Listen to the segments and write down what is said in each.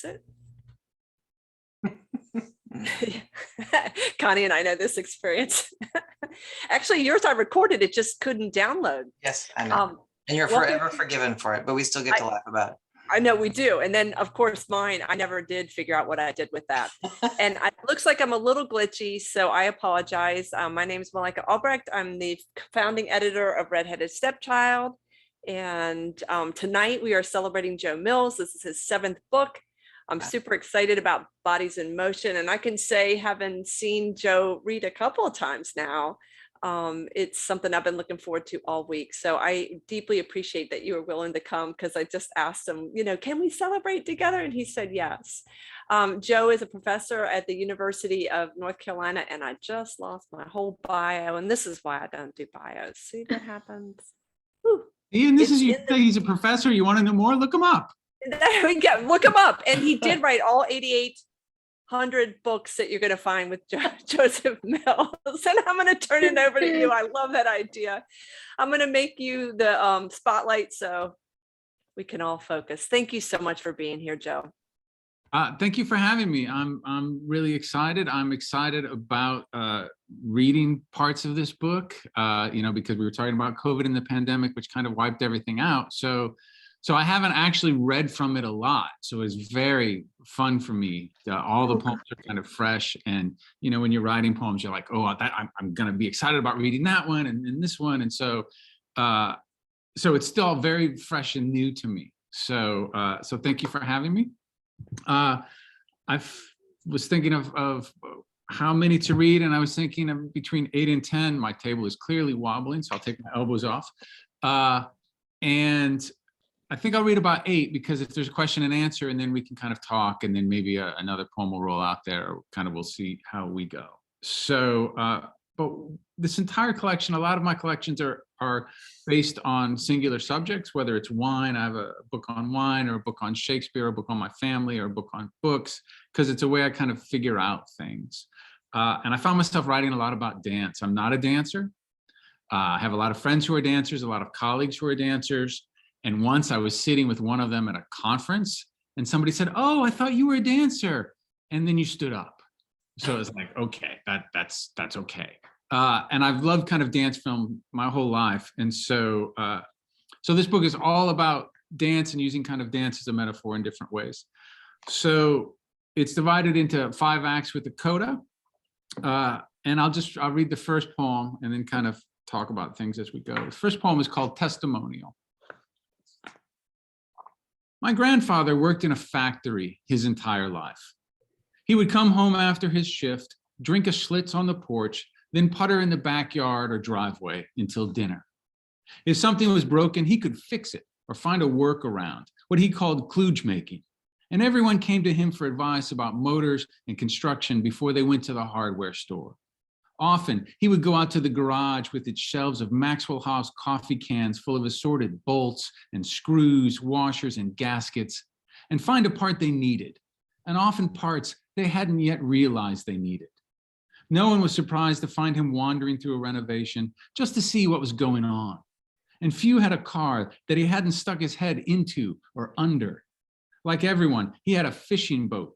it. Connie and I know this experience. Actually, yours I recorded, it just couldn't download. Yes, I know. And you're forever forgiven for it, but we still get to laugh about it. I know we do. And then of course mine, I never did figure out what I did with that. And it looks like I'm a little glitchy, so I apologize. My name is Malika Albrecht. I'm the founding editor of Redheaded Stepchild. And tonight we are celebrating Joe Mills. This is his 7th book. I'm super excited about Bodies in Motion. And I can say, having seen Joe read a couple of times now, it's something I've been looking forward to all week. So I deeply appreciate that you were willing to come, because I just asked him, can we celebrate together? And he said yes. Joe is a professor at the University of North Carolina, and I just lost my whole bio. And this is why I don't do bios. See what happens? Whew. Ian, this is you say he's a professor. You want to know more? Look him up. There we go. Look him up. And he did write all 8,800 books that you're going to find with Joseph Mills. And I'm going to turn it over to you. I love that idea. I'm going to make you the spotlight so we can all focus. Thank you so much for being here, Joe. Thank you for having me. I'm really excited. I'm excited about reading parts of this book, because we were talking about COVID and the pandemic, which kind of wiped everything out. So I haven't actually read from it a lot. So it's very fun for me. All the poems are kind of fresh. And, when you're writing poems, you're like, oh, I'm going to be excited about reading that one and this one. And so it's still very fresh and new to me. So thank you for having me. I was thinking of how many to read, and I was thinking of between 8 and 10. My table is clearly wobbling, so I'll take my elbows off. And I think I'll read about 8, because if there's a question and answer, and then we can kind of talk, and then maybe another poem will roll out there, or kind of we'll see how we go. So, but this entire collection, a lot of my collections are based on singular subjects, whether it's wine. I have a book on wine, or a book on Shakespeare, or a book on my family, or a book on books, because it's a way I kind of figure out things. And I found myself writing a lot about dance. I'm not a dancer. I have a lot of friends who are dancers, a lot of colleagues who are dancers. And once I was sitting with one of them at a conference, and somebody said, "Oh, I thought you were a dancer," and then you stood up. So it was like, okay, that's okay. And I've loved kind of dance film my whole life, and so this book is all about dance and using kind of dance as a metaphor in different ways. So it's divided into 5 acts with a coda, and I'll read the first poem and then kind of talk about things as we go. The first poem is called Testimonial. My grandfather worked in a factory his entire life. He would come home after his shift, drink a Schlitz on the porch, then putter in the backyard or driveway until dinner. If something was broken, he could fix it or find a workaround, what he called kludge making. And everyone came to him for advice about motors and construction before they went to the hardware store. Often, he would go out to the garage with its shelves of Maxwell House coffee cans full of assorted bolts and screws, washers, and gaskets, and find a part they needed, and often parts they hadn't yet realized they needed. No one was surprised to find him wandering through a renovation just to see what was going on. And few had a car that he hadn't stuck his head into or under. Like everyone, he had a fishing boat,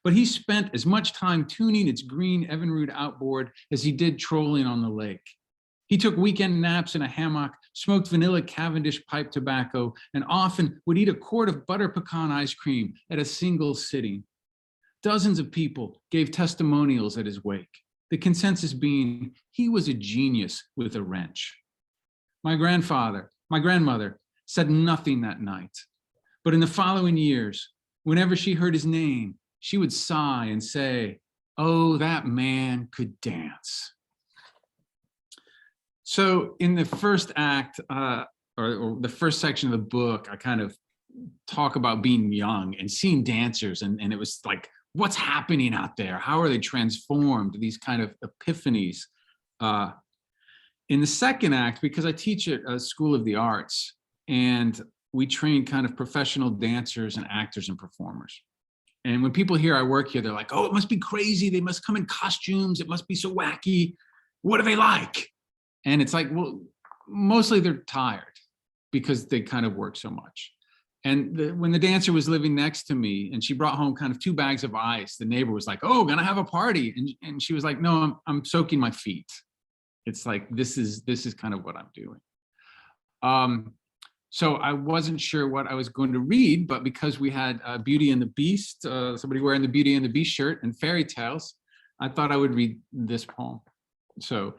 but he spent as much time tuning its green Evinrude outboard as he did trolling on the lake. He took weekend naps in a hammock, smoked vanilla Cavendish pipe tobacco, and often would eat a quart of butter pecan ice cream at a single sitting. Dozens of people gave testimonials at his wake, the consensus being he was a genius with a wrench. My grandmother said nothing that night, but in the following years, whenever she heard his name, she would sigh and say, "Oh, that man could dance." So in the first act, or the first section of the book, I kind of talk about being young and seeing dancers, and it was like, what's happening out there? How are they transformed? These kind of epiphanies. In the second act, because I teach at a School of the Arts, and we train kind of professional dancers and actors and performers. And when people hear I work here, they're like, "Oh, it must be crazy. They must come in costumes. It must be so wacky. What are they like?" And it's like, well, mostly they're tired because they kind of work so much. And when the dancer was living next to me and she brought home kind of 2 bags of ice, the neighbor was like, "Oh, gonna have a party." And she was like, "No, I'm soaking my feet." It's like, this is kind of what I'm doing. So I wasn't sure what I was going to read, but because we had Beauty and the Beast, somebody wearing the Beauty and the Beast shirt and fairy tales, I thought I would read this poem. So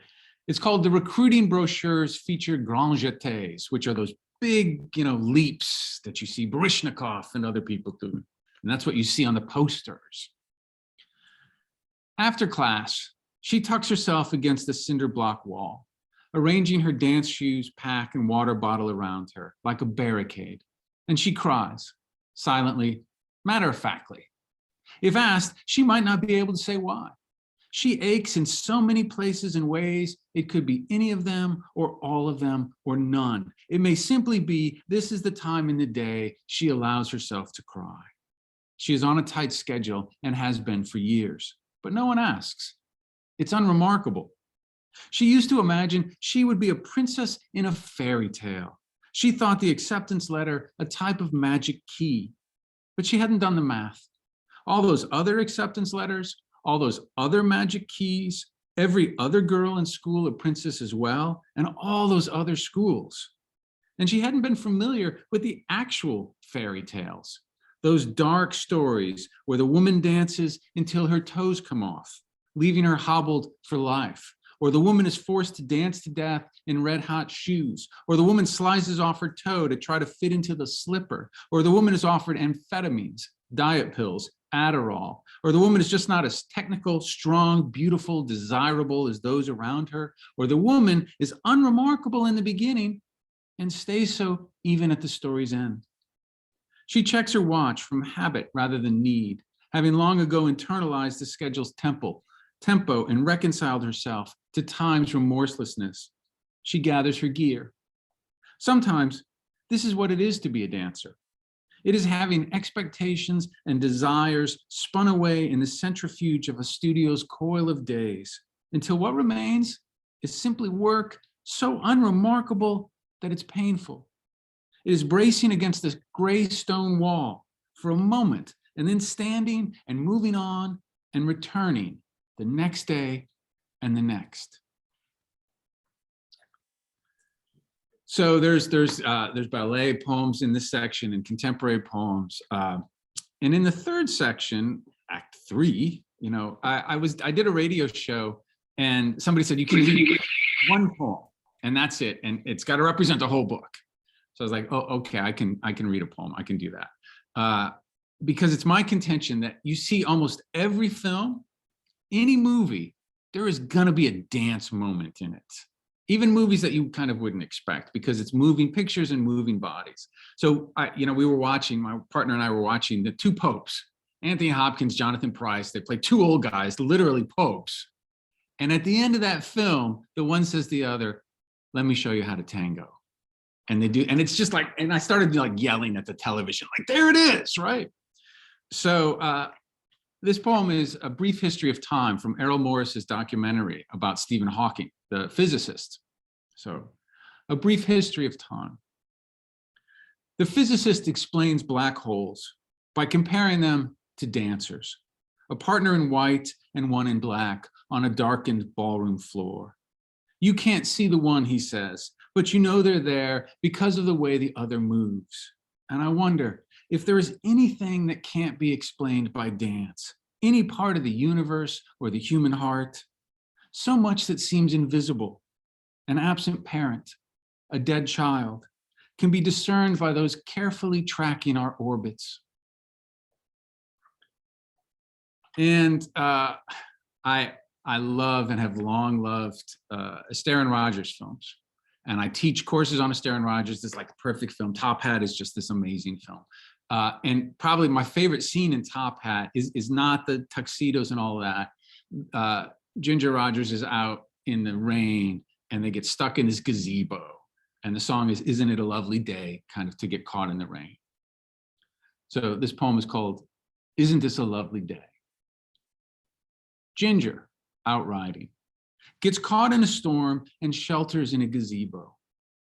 it's called "The Recruiting Brochures Feature Grand Jetés," which are those big, leaps that you see Baryshnikov and other people do. And that's what you see on the posters. After class, she tucks herself against the cinder block wall, arranging her dance shoes, pack, and water bottle around her like a barricade. And she cries, silently, matter-of-factly. If asked, she might not be able to say why. She aches in so many places and ways. It could be any of them or all of them or none. It may simply be this is the time in the day she allows herself to cry. She is on a tight schedule and has been for years, but no one asks. It's unremarkable. She used to imagine she would be a princess in a fairy tale. She thought the acceptance letter a type of magic key, but she hadn't done the math. All those other acceptance letters, all those other magic keys, every other girl in school a princess as well, and all those other schools. And she hadn't been familiar with the actual fairy tales, those dark stories where the woman dances until her toes come off, leaving her hobbled for life, or the woman is forced to dance to death in red-hot shoes, or the woman slices off her toe to try to fit into the slipper, or the woman is offered amphetamines, diet pills, Adderall, or the woman is just not as technical, strong, beautiful, desirable as those around her, or the woman is unremarkable in the beginning and stays so even at the story's end. She checks her watch from habit rather than need, having long ago internalized the schedule's tempo and reconciled herself to time's remorselessness. She gathers her gear. Sometimes this is what it is to be a dancer. It is having expectations and desires spun away in the centrifuge of a studio's coil of days until what remains is simply work so unremarkable that it's painful. It is bracing against this gray stone wall for a moment and then standing and moving on and returning the next day and the next. So there's ballet poems in this section and contemporary poems. And in the third section, Act 3, I did a radio show and somebody said, you can read one poem and that's it. And it's got to represent the whole book. So I was like, oh, okay, I can read a poem. I can do that. Because it's my contention that you see almost every film, any movie, there is gonna be a dance moment in it. Even movies that you kind of wouldn't expect because it's moving pictures and moving bodies. So we were watching, my partner and I were watching The Two Popes, Anthony Hopkins, Jonathan Pryce. They play two old guys, literally popes. And at the end of that film, the one says to the other, "Let me show you how to tango." And they do, and it's just like, and I started like yelling at the television, like, there it is, right? So this poem is A Brief History of Time from Errol Morris's documentary about Stephen Hawking, the physicist. So, A Brief History of Time. The physicist explains black holes by comparing them to dancers, a partner in white and one in black on a darkened ballroom floor. You can't see the one, he says, but you know they're there because of the way the other moves. And I wonder if there is anything that can't be explained by dance, any part of the universe or the human heart, so much that seems invisible. An absent parent, a dead child, can be discerned by those carefully tracking our orbits. And I love and have long loved Astaire and Rogers films. And I teach courses on Astaire and Rogers. It's like a perfect film. Top Hat is just this amazing film. And probably my favorite scene in Top Hat is not the tuxedos and all of that. Ginger Rogers is out in the rain and they get stuck in this gazebo. And the song is, "Isn't It a Lovely Day?" kind of to get caught in the rain. So this poem is called, "Isn't This a Lovely Day?" Ginger, out riding, gets caught in a storm and shelters in a gazebo.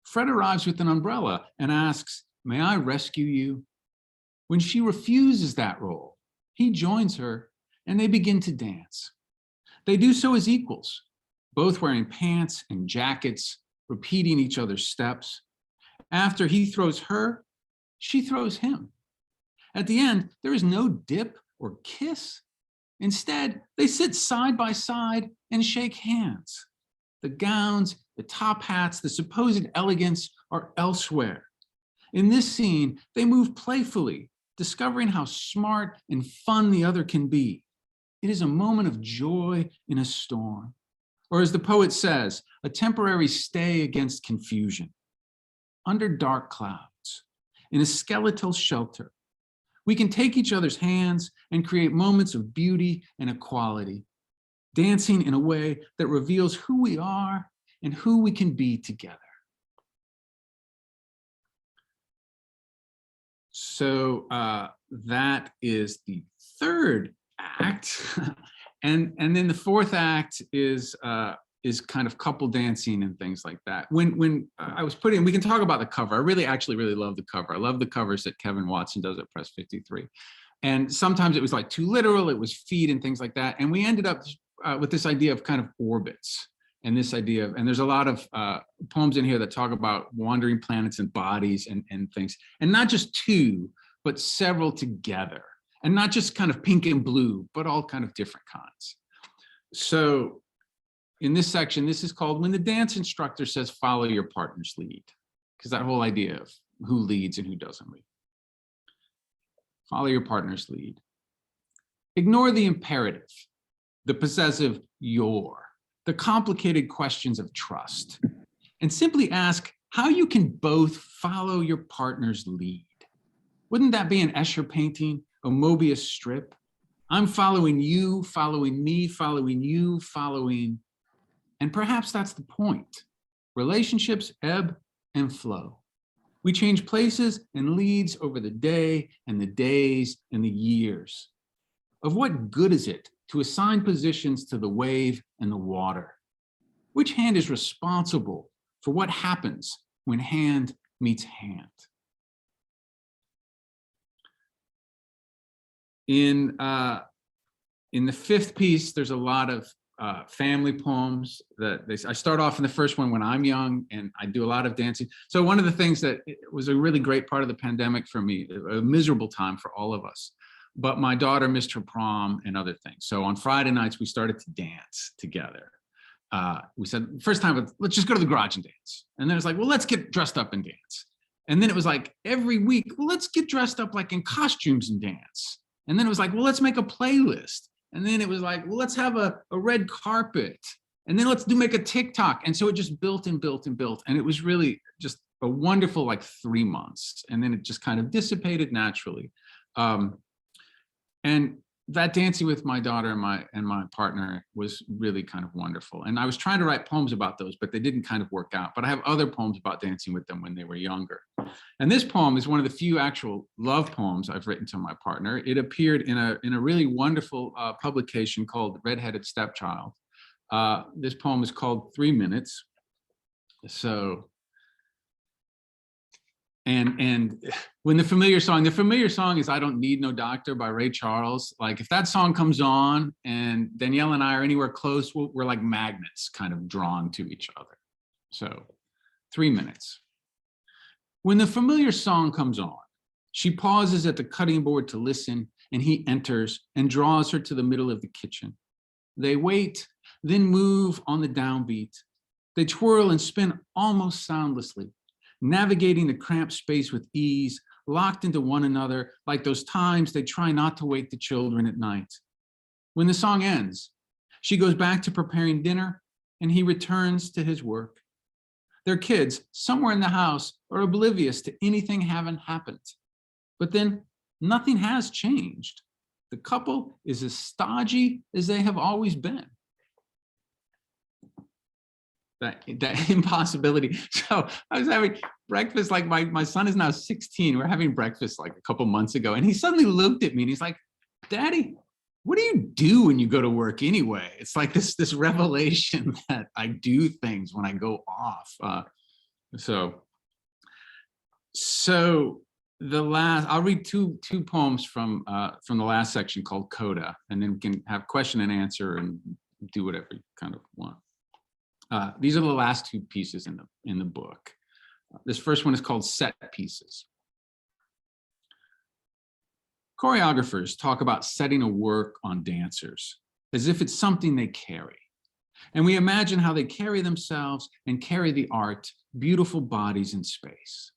Fred arrives with an umbrella and asks, "May I rescue you?" When she refuses that role, he joins her and they begin to dance. They do so as equals, both wearing pants and jackets, repeating each other's steps. After he throws her, she throws him. At the end, there is no dip or kiss. Instead, they sit side by side and shake hands. The gowns, the top hats, the supposed elegance are elsewhere. In this scene, they move playfully, discovering how smart and fun the other can be. It is a moment of joy in a storm. Or as the poet says, a temporary stay against confusion. Under dark clouds, in a skeletal shelter, we can take each other's hands and create moments of beauty and equality, dancing in a way that reveals who we are and who we can be together. So that is the third act. And then the fourth act is kind of couple dancing and things like that. When I was putting, we can talk about the cover. I really love the cover. I love the covers that Kevin Watson does at Press 53. And sometimes it was like too literal, it was feet and things like that. And we ended up with this idea of kind of orbits and this idea of, and there's a lot of poems in here that talk about wandering planets and bodies and things. And not just two, but several together. And not just kind of pink and blue, but all kind of different kinds. So in this section, this is called When the Dance Instructor Says Follow Your Partner's Lead, because that whole idea of who leads and who doesn't lead. Follow your partner's lead. Ignore the imperative, the possessive your, the complicated questions of trust, and simply ask how you can both follow your partner's lead. Wouldn't that be an Escher painting, a Mobius strip? I'm following you, following me, following you, following. And perhaps that's the point. Relationships ebb and flow. We change places and leads over the day and the days and the years. Of what good is it to assign positions to the wave and the water? Which hand is responsible for what happens when hand meets hand? In the fifth piece, there's a lot of family poems that I start off in the first one when I'm young, and I do a lot of dancing. So one of the things that was a really great part of the pandemic for me, a miserable time for all of us, but my daughter missed her prom and other things. So on Friday nights, we started to dance together. We said, first time, let's just go to the garage and dance. And then it's like, well, let's get dressed up and dance. And then it was like every week, well, let's get dressed up like in costumes and dance. And then it was like, well, let's make a playlist. And then it was like, well, let's have a red carpet. And then let's make a TikTok. And so it just built and built and built. And it was really just a wonderful, like 3 months. And then it just kind of dissipated naturally. And that dancing with my daughter and my partner was really kind of wonderful. And I was trying to write poems about those, but they didn't kind of work out. But I have other poems about dancing with them when they were younger. And this poem is one of the few actual love poems I've written to my partner. It appeared in a really wonderful publication called Redheaded Stepchild. This poem is called 3 Minutes. So, and when the familiar song is I Don't Need No Doctor by Ray Charles. Like if that song comes on and Danielle and I are anywhere close, we're like magnets kind of drawn to each other. So 3 minutes. When the familiar song comes on, she pauses at the cutting board to listen, and he enters and draws her to the middle of the kitchen. They wait, then move on the downbeat. They twirl and spin almost soundlessly, navigating the cramped space with ease, locked into one another like those times they try not to wake the children at night. When the song ends, she goes back to preparing dinner and he returns to his work. Their kids, somewhere in the house, are oblivious to anything having happened. But then nothing has changed. The couple is as stodgy as they have always been. That impossibility. So I was having breakfast, like my son is now 16. We're having breakfast like a couple months ago, and he suddenly looked at me and he's like, Daddy, what do you do when you go to work anyway? It's like this revelation that I do things when I go off. So I'll read two poems from the last section called Coda, and then we can have question and answer and do whatever you kind of want. These are the last two pieces in the book. This first one is called Set Pieces. Choreographers talk about setting a work on dancers as if it's something they carry. And we imagine how they carry themselves and carry the art, beautiful bodies in space.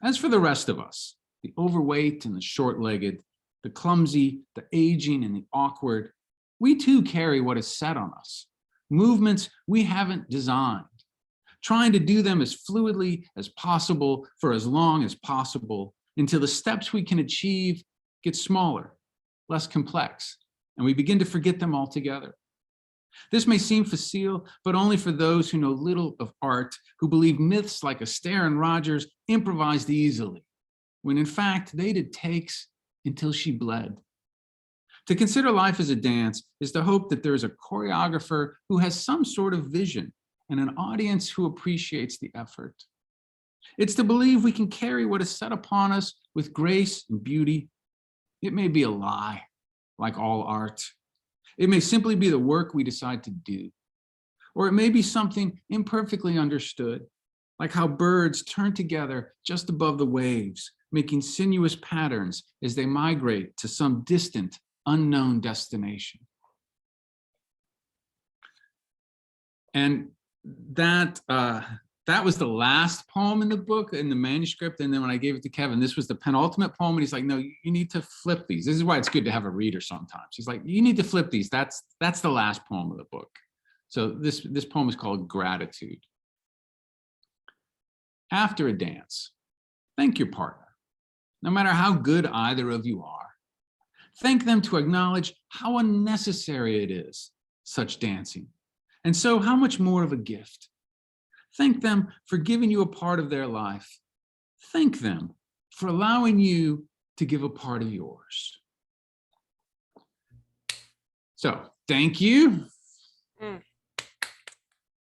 As for the rest of us, the overweight and the short-legged, the clumsy, the aging and the awkward, we too carry what is set on us, movements we haven't designed, trying to do them as fluidly as possible for as long as possible until the steps we can achieve get smaller, less complex, and we begin to forget them altogether. This may seem facile, but only for those who know little of art, who believe myths like Astaire and Rogers improvised easily, when in fact they did takes until she bled. To consider life as a dance is to hope that there is a choreographer who has some sort of vision and an audience who appreciates the effort. It's to believe we can carry what is set upon us with grace and beauty. It may be a lie, like all art. It may simply be the work we decide to do. Or it may be something imperfectly understood, like how birds turn together just above the waves, making sinuous patterns as they migrate to some distant, unknown destination. And that was the last poem in the book, in the manuscript. And then when I gave it to Kevin, this was the penultimate poem. And he's like, no, you need to flip these. This is why it's good to have a reader sometimes. He's like, you need to flip these. That's the last poem of the book. So this poem is called Gratitude. After a dance, thank your partner, no matter how good either of you are. Thank them to acknowledge how unnecessary it is, such dancing, and so how much more of a gift. Thank them for giving you a part of their life. Thank them for allowing you to give a part of yours. So, thank you.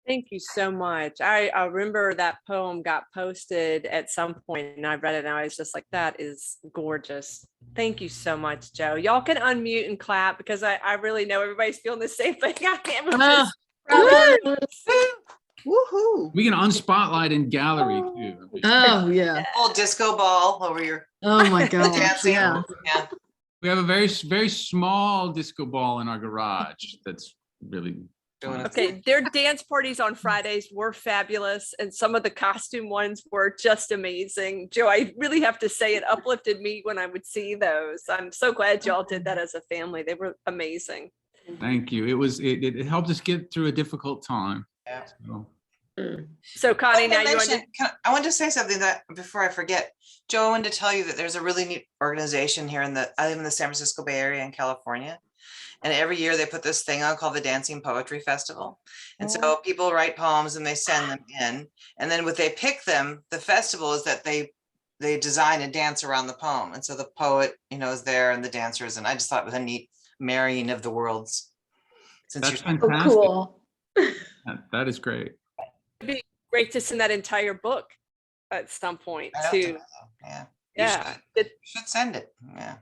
Thank you so much. I remember that poem got posted at some point and I read it and I was just like, that is gorgeous. Thank you so much, Joe. Y'all can unmute and clap because I really know everybody's feeling the same thing I am. Woohoo! We can unspotlight in gallery too. Oh yeah. Little disco ball over your Oh my God. dancing. Yeah. Yeah. We have a very, very small disco ball in our garage that's really Doing it. Okay, their dance parties on Fridays were fabulous, and some of the costume ones were just amazing. Joe, I really have to say it uplifted me when I would see those. I'm so glad y'all did that as a family. They were amazing. Thank you. It helped us get through a difficult time. Yeah. So Connie, now you I want to say something that before I forget. Joe, I wanted to tell you that there's a really neat organization here I live in the San Francisco Bay Area in California. And every year they put this thing on called the Dancing Poetry Festival. And so people write poems and they send them in. And then when they pick them, the festival is that they design a dance around the poem. And so the poet, is there and the dancers. And I just thought it was a neat marrying of the worlds. That's fantastic. Cool. That is great. It'd be great to send that entire book at some point I don't too. think so. Yeah. Yeah. You should send it. Yeah.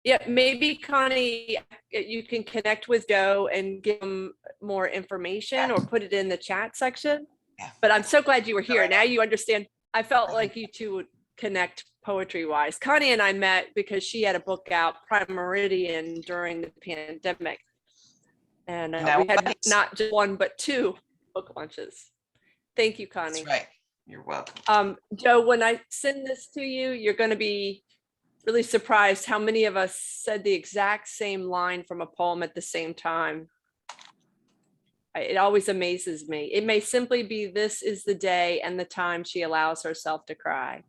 Yeah, maybe Connie, you can connect with Joe and give him more information or put it in the chat section. Yeah. But I'm so glad you were here. Now you understand. I felt like you two would connect poetry wise. Connie and I met because she had a book out, Prime Meridian, during the pandemic. And we had not just one, but two book launches. Thank you, Connie. That's right. You're welcome. Joe, when I send this to you, you're going to be really surprised how many of us said the exact same line from a poem at the same time. It always amazes me. It may simply be, this is the day and the time she allows herself to cry.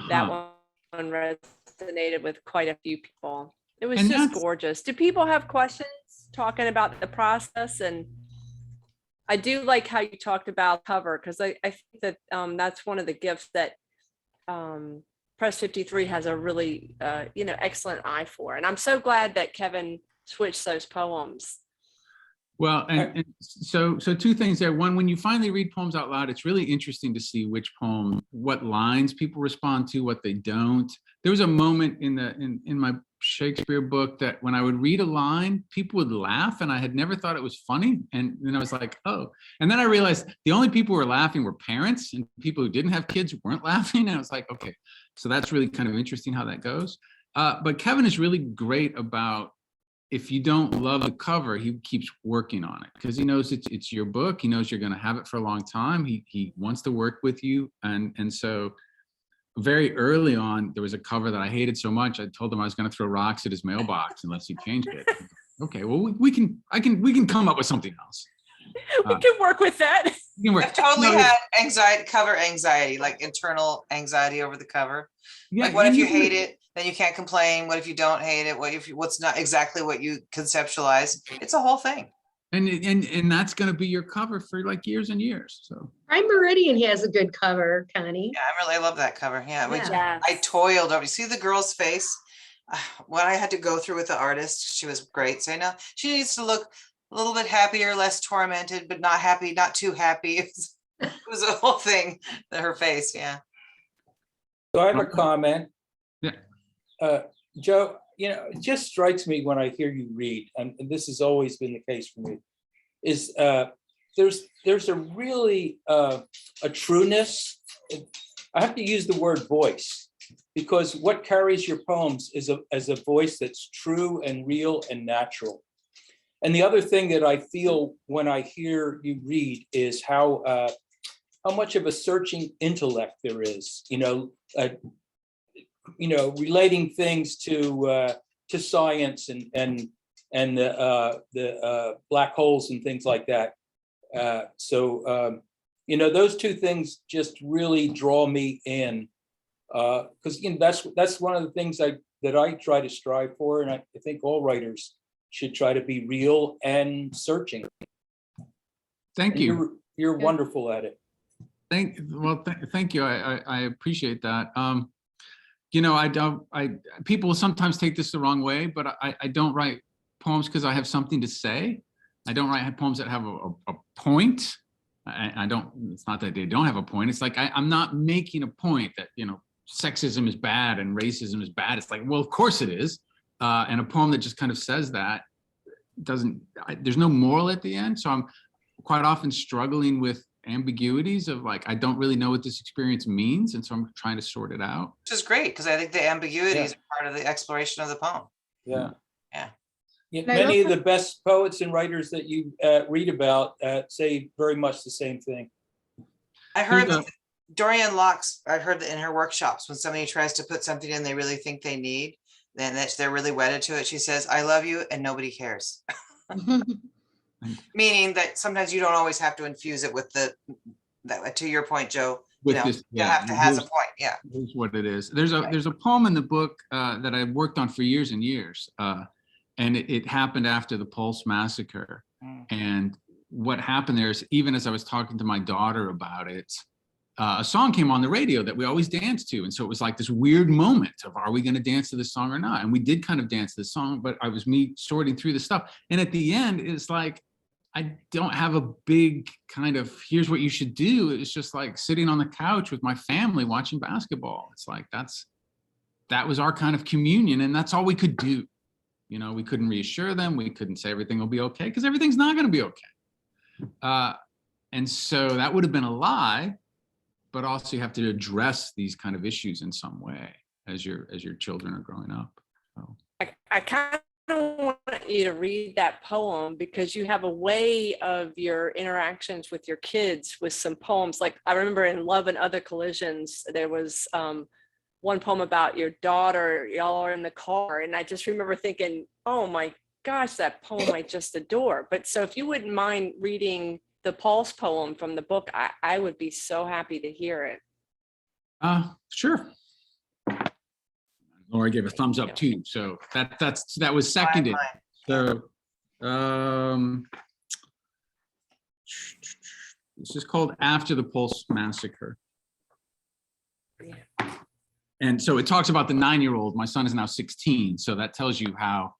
That one resonated with quite a few people. It was just gorgeous. Do people have questions talking about the process? And I do like how you talked about cover, because I think that that's one of the gifts that Press 53 has a really, excellent eye for. And I'm so glad that Kevin switched those poems. Well, and so two things there. One, when you finally read poems out loud, it's really interesting to see which poem, what lines people respond to, what they don't. There was a moment in my Shakespeare book that when I would read a line, people would laugh, and I had never thought it was funny. And then I was like, oh. And then I realized the only people who were laughing were parents, and people who didn't have kids weren't laughing. And I was like, okay, so that's really kind of interesting how that goes. But Kevin is really great about, if you don't love the cover, he keeps working on it because he knows it's your book. He knows you're going to have it for a long time. He wants to work with you. And so very early on, there was a cover that I hated so much. I told him I was going to throw rocks at his mailbox unless he changed it. Okay, well, we can come up with something else. We can work with that. I've totally had cover anxiety, like internal anxiety over the cover. Yeah, like, what if you hate it? Then you can't complain. What if you don't hate it? What's not exactly what you conceptualize? It's a whole thing. And that's going to be your cover for like years and years. So Prime Meridian has a good cover, Connie. Yeah, I really love that cover. Yeah, Yeah. I toiled over. You see the girl's face? What I had to go through with the artist. She was great. So now she needs to look a little bit happier, less tormented, but not happy, not too happy. It was a whole thing. Her face, yeah. So I have a comment. Yeah. Joe, it just strikes me when I hear you read, and this has always been the case for me, is there's a really a trueness. I have to use the word voice, because what carries your poems is a voice that's true and real and natural. And the other thing that I feel when I hear you read is how much of a searching intellect there is, relating things to science and the black holes and things like that. Those two things just really draw me in, because that's one of the things that I try to strive for, and I think all writers should try to be real and searching. Thank you. You're wonderful at it. Thank you. I appreciate that. People sometimes take this the wrong way, but I don't write poems because I have something to say. I don't write poems that have a point. I don't, it's not that they don't have a point. It's like, I'm not making a point that, sexism is bad and racism is bad. It's like, well, of course it is. And a poem that just kind of says that there's no moral at the end. So I'm quite often struggling with ambiguities of like, I don't really know what this experience means. And so I'm trying to sort it out. Which is great, because I think the ambiguities are part of the exploration of the poem. Yeah. Yeah. Many of the best poets and writers that you read about say very much the same thing. I heard that Dorian Locke's, I heard that in her workshops, when somebody tries to put something in they really think they need, then they're really wedded to it. She says, I love you, and nobody cares. Meaning that sometimes you don't always have to infuse it with to your point, Joe, you have to have a point. Yeah. Here's what it is. There's a poem in the book that I worked on for years and years. And it happened after the Pulse Massacre. And what happened there is, even as I was talking to my daughter about it, a song came on the radio that we always danced to. And so it was like this weird moment of, are we going to dance to this song or not? And we did kind of dance to the song, but I was sorting through the stuff. And at the end, it's like, I don't have a big kind of, here's what you should do. It's just like sitting on the couch with my family watching basketball. It's like, that was our kind of communion, and that's all we could do. We couldn't reassure them. We couldn't say everything will be okay, because everything's not going to be okay. And so that would have been a lie, but also you have to address these kind of issues in some way as your children are growing up. So. I kind of want you to read that poem, because you have a way of your interactions with your kids with some poems. Like I remember in Love and Other Collisions, there was one poem about your daughter, y'all are in the car. And I just remember thinking, oh my gosh, that poem I just adore. But so if you wouldn't mind reading the Pulse poem from the book, I would be so happy to hear it. Sure. Laura gave a thumbs up too. So that was seconded. So this is called After the Pulse Massacre. And so it talks about the 9-year-old. My son is now 16. So that tells you how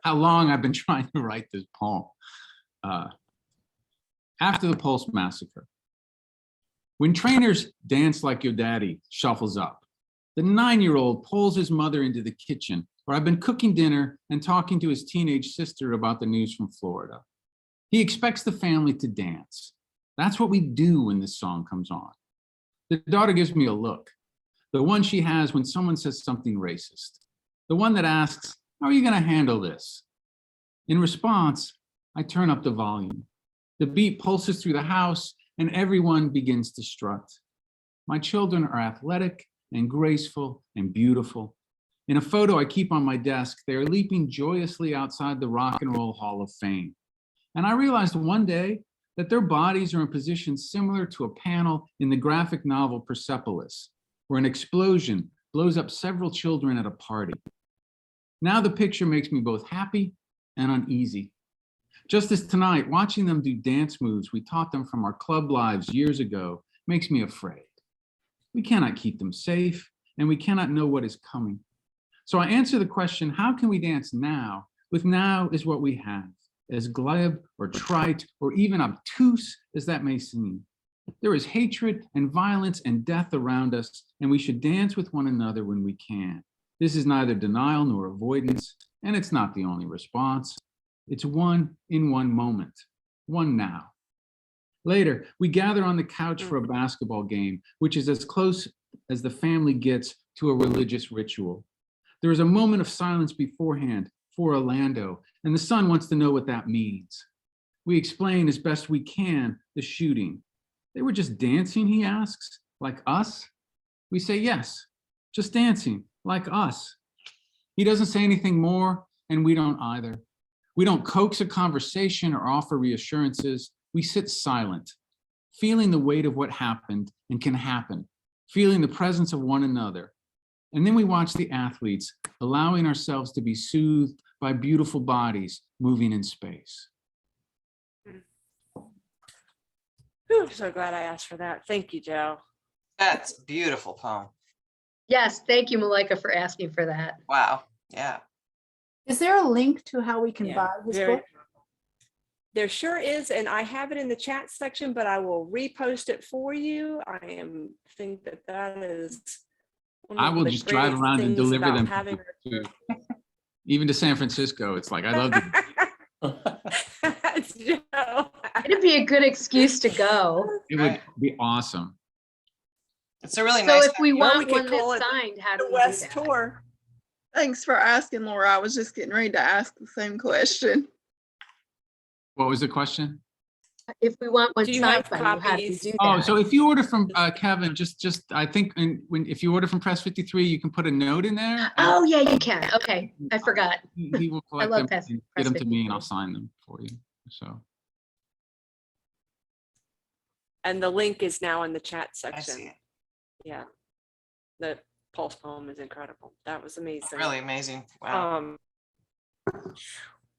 long I've been trying to write this poem. After the Pulse Massacre. When trainers Dance Like Your Daddy shuffles up, the 9-year-old pulls his mother into the kitchen where I've been cooking dinner and talking to his teenage sister about the news from Florida. He expects the family to dance. That's what we do when this song comes on. The daughter gives me a look, the one she has when someone says something racist, the one that asks, how are you going to handle this? In response, I turn up the volume. The beat pulses through the house and everyone begins to strut. My children are athletic and graceful and beautiful. In a photo I keep on my desk, they are leaping joyously outside the Rock and Roll Hall of Fame. And I realized one day that their bodies are in positions similar to a panel in the graphic novel Persepolis, where an explosion blows up several children at a party. Now the picture makes me both happy and uneasy. Just as tonight, watching them do dance moves we taught them from our club lives years ago makes me afraid. We cannot keep them safe, and we cannot know what is coming. So I answer the question, how can we dance now, with now is what we have, as glib or trite or even obtuse as that may seem. There is hatred and violence and death around us, and we should dance with one another when we can. This is neither denial nor avoidance, and it's not the only response. It's one in one moment, one now. Later, we gather on the couch for a basketball game, which is as close as the family gets to a religious ritual. There is a moment of silence beforehand for Orlando, and the son wants to know what that means. We explain as best we can the shooting. They were just dancing, he asks, like us? We say yes, just dancing, like us. He doesn't say anything more, and we don't either. We don't coax a conversation or offer reassurances. We sit silent, feeling the weight of what happened and can happen, feeling the presence of one another. And then we watch the athletes, allowing ourselves to be soothed by beautiful bodies moving in space. Whew, I'm so glad I asked for that. Thank you, Joe. That's a beautiful poem. Yes, thank you, Malika, for asking for that. Wow. Yeah. Is there a link to how we can Yeah, buy this very- book? There sure is, and I have it in the chat section, but I will repost it for you. Think that is. one I of will the just drive greatest around and things deliver about them having to, even to San Francisco. It's like, I love it. Joe. It'd be a good excuse to go. It would be awesome. It's a really So nice. if we Well, we want could one call that's it signed, how do The we do West that? Tour. Thanks for asking, Laura. I was just getting ready to ask the same question. What was the question? If we want one Do you signed have by you, how do we copies? do Oh, that? so if you order from Kevin, I think if you order from Press 53, you can put a note in there. and Oh, yeah, you can. Okay, I forgot. he will collect love them Press and get them to me, and 53. I'll sign them for you. So And the link is now in the chat I see section. it. Yeah. The Pulse poem is incredible. That was amazing. Really amazing. Wow.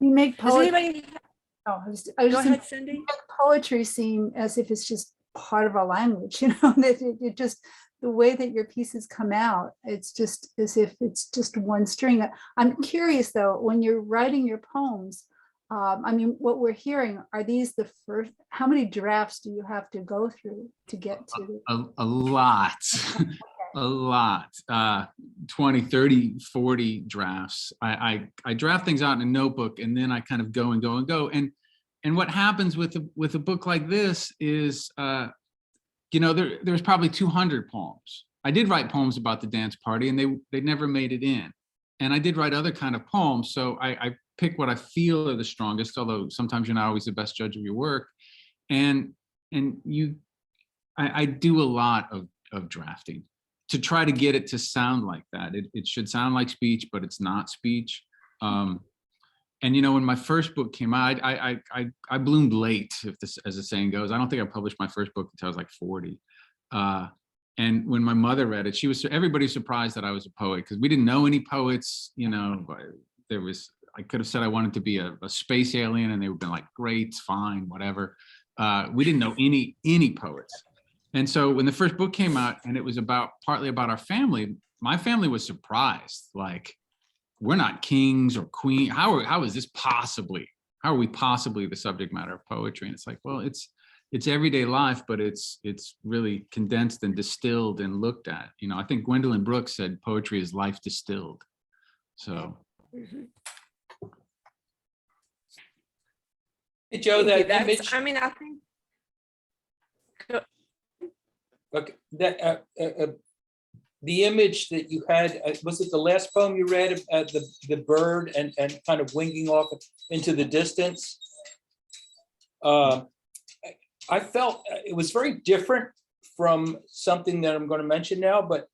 You make Does poetry. anybody Oh, I was go just ahead, Cindy? make poetry seem as if it's just part of our language, you know, that it just, the way that your pieces come out, it's just as if it's just one string. I'm curious though, when you're writing your poems, I mean, what we're hearing, are these the first, how many drafts do you have to go through to get to? a lot, a lot, 20, 30, 40 drafts. I draft things out in a notebook, and then I kind of go and go and go. And what happens with a book like this is, there's probably 200 poems. I did write poems about the dance party, and they never made it in. And I did write other kind of poems. So I pick what I feel are the strongest, although sometimes you're not always the best judge of your work. And I do a lot of drafting to try to get it to sound like that. It should sound like speech, but it's not speech. And when my first book came out, I bloomed late, as the saying goes. I don't think I published my first book until I was like 40. And when my mother read it, everybody was surprised that I was a poet, because we didn't know any poets. I could have said I wanted to be a space alien, and they would have been like, great, fine, whatever. We didn't know any poets. And so when the first book came out, and it was partly about our family, my family was surprised. Like, we're not kings or queens. How is this possibly how are we possibly the subject matter of poetry? And it's like, well, it's everyday life, but it's really condensed and distilled and looked at. You know, I think Gwendolyn Brooks said poetry is life distilled. So. Mhm. Hey, Joe, Thank you. that image, I mean, I think. okay, that the image that you had, was it the last poem you read, the bird and kind of winging off into the distance? I felt it was very different from something that I'm going to mention now, but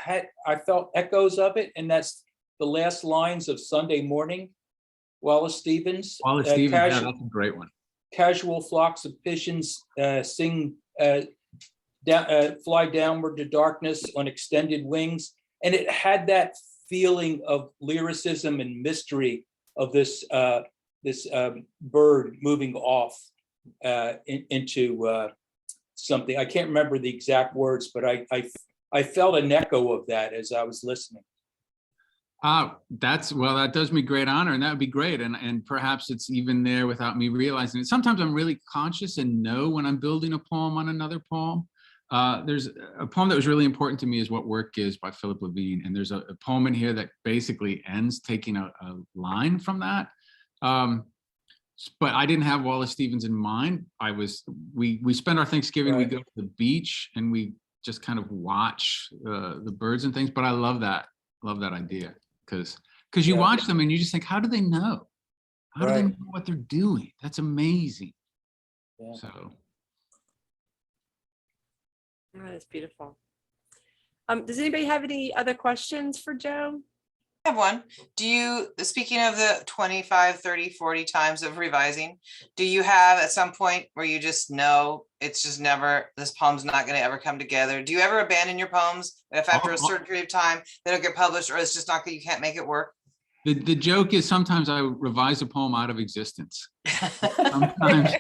I felt echoes of it, and that's the last lines of Sunday Morning, Wallace Stevens. Wallace Stevens, yeah, that's a great one. Casual flocks of pigeons fly downward to darkness on extended wings. And it had that feeling of lyricism and mystery of this bird moving off into something. I can't remember the exact words, but I felt an echo of that as I was listening. That does me great honor, and that would be great. And perhaps it's even there without me realizing it. Sometimes I'm really conscious and know when I'm building a poem on another poem. There's a poem that was really important to me is What Work Is by Philip Levine. And there's a poem in here that basically ends taking a line from that. But I didn't have Wallace Stevens in mind. We spend our Thanksgiving, Right. We go to the beach and we just kind of watch the birds and things. But I love that idea because you Yeah. watch them and you just think, how do they know? How do they Right. know what they're doing? That's amazing. Yeah. So. That is beautiful. Does anybody have any other questions for Joe? I have one. Speaking of the 25, 30, 40 times of revising, do you have at some point where you just know it's just never, this poem's not going to ever come together? Do you ever abandon your poems if after a certain period of time they don't get published, or it's just not, you can't make it work? The joke is sometimes I revise a poem out of existence. Sometimes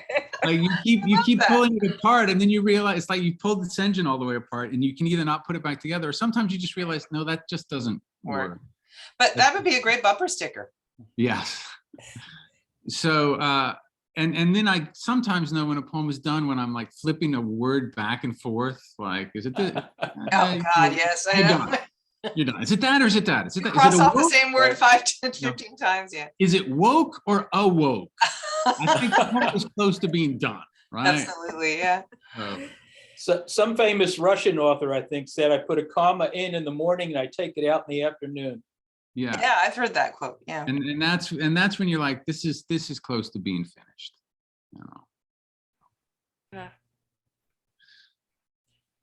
like you keep pulling it apart, and then you realize it's like you pulled this engine all the way apart, and you can either not put it back together, or sometimes you just realize, no, that just doesn't work. But that would be a great bumper sticker. Yes. So and then I sometimes know when a poem is done when I'm like flipping a word back and forth. Like, is it the? Oh God, yes, I know. You're done. Is it that or is it that? Is it that? Cross Is it off the awoke? same word 5, 10, 15 times. Yeah. Is it woke or awoke? I think the poem is close to being done, right? Absolutely, yeah. So some famous Russian author, I think, said, I put a comma in the morning and I take it out in the afternoon. Yeah. Yeah, I've heard that quote. Yeah. And that's when you're like, this is close to being finished. You know? Yeah.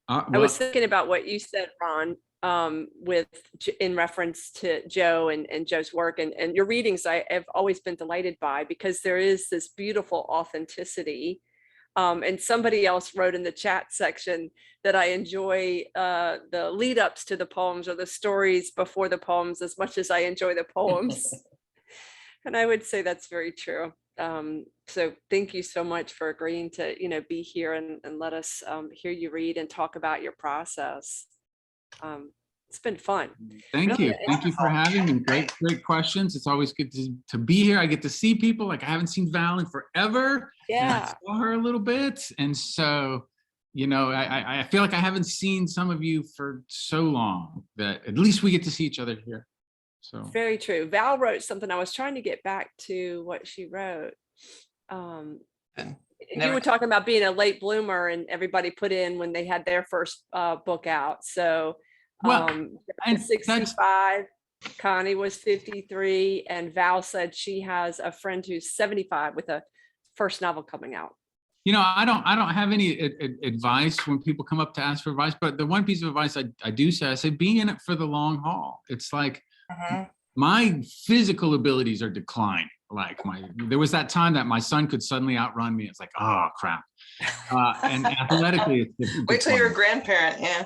Well, I was thinking about what you said, Ron, in reference to Joe and Joe's work and your readings. I have always been delighted by, because there is this beautiful authenticity. And somebody else wrote in the chat section that I enjoy the lead ups to the poems or the stories before the poems as much as I enjoy the poems. And I would say that's very true. So thank you so much for agreeing to, be here and let us hear you read and talk about your process. It's been fun. Thank you. Thank you for having me. Great questions. It's always good to be here. I get to see people. Like, I haven't seen Val in forever. Yeah. I saw her a little bit. And so, I feel like I haven't seen some of you for so long that at least we get to see each other here. So very true. Val wrote something. I was trying to get back to what she wrote. You were talking about being a late bloomer, and everybody put in when they had their first book out. So and 65, Connie was 53, and Val said she has a friend who's 75 with a first novel coming out. I don't have any advice when people come up to ask for advice, but the one piece of advice I do say, I say, be in it for the long haul. It's like my physical abilities are declining. Like there was that time that my son could suddenly outrun me. It's like, oh crap. And athletically, it's wait till you're a grandparent. Yeah.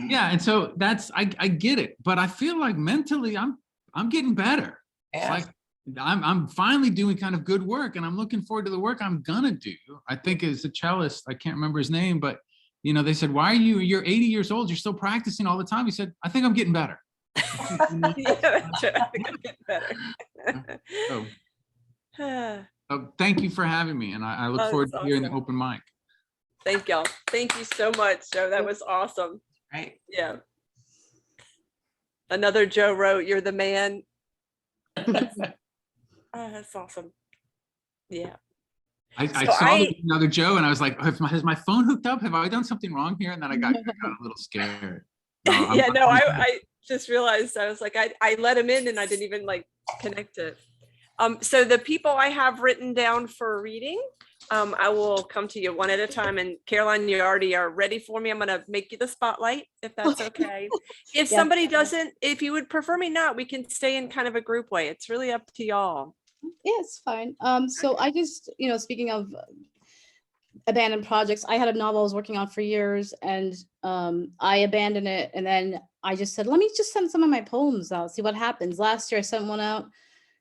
Yeah. And so I get it, but I feel like mentally I'm getting better. Yeah. It's like I'm finally doing kind of good work, and I'm looking forward to the work I'm gonna do. I think as a cellist, I can't remember his name, but they said, why are you're 80 years old, you're still practicing all the time. He said, I think I'm getting better. Yeah, that's right. I think I'm getting better. Thank thank you for having me. And I look Oh, forward to that's hearing the awesome. open mic. Thank y'all. Thank you so much, Joe. That was awesome. Right. Yeah. Another Joe wrote, "You're the man." Oh, that's awesome. Yeah. I So saw another Joe and I was like, has my phone hooked up? Have I done something wrong here? And then I got a little scared. No, yeah, no, I just realized, I was like, I let him in and I didn't even like connect it. So the people I have written down for reading, I will come to you one at a time. And Caroline, you already are ready for me. I'm going to make you the spotlight, if that's okay. If Yeah. somebody doesn't, if you would prefer me not, we can stay in kind of a group way. It's really up to y'all. Yeah, it's fine. So I just, speaking of abandoned projects, I had a novel I was working on for years, and I abandoned it. And then I just said, let me just send some of my poems out, see what happens. Last year I sent one out.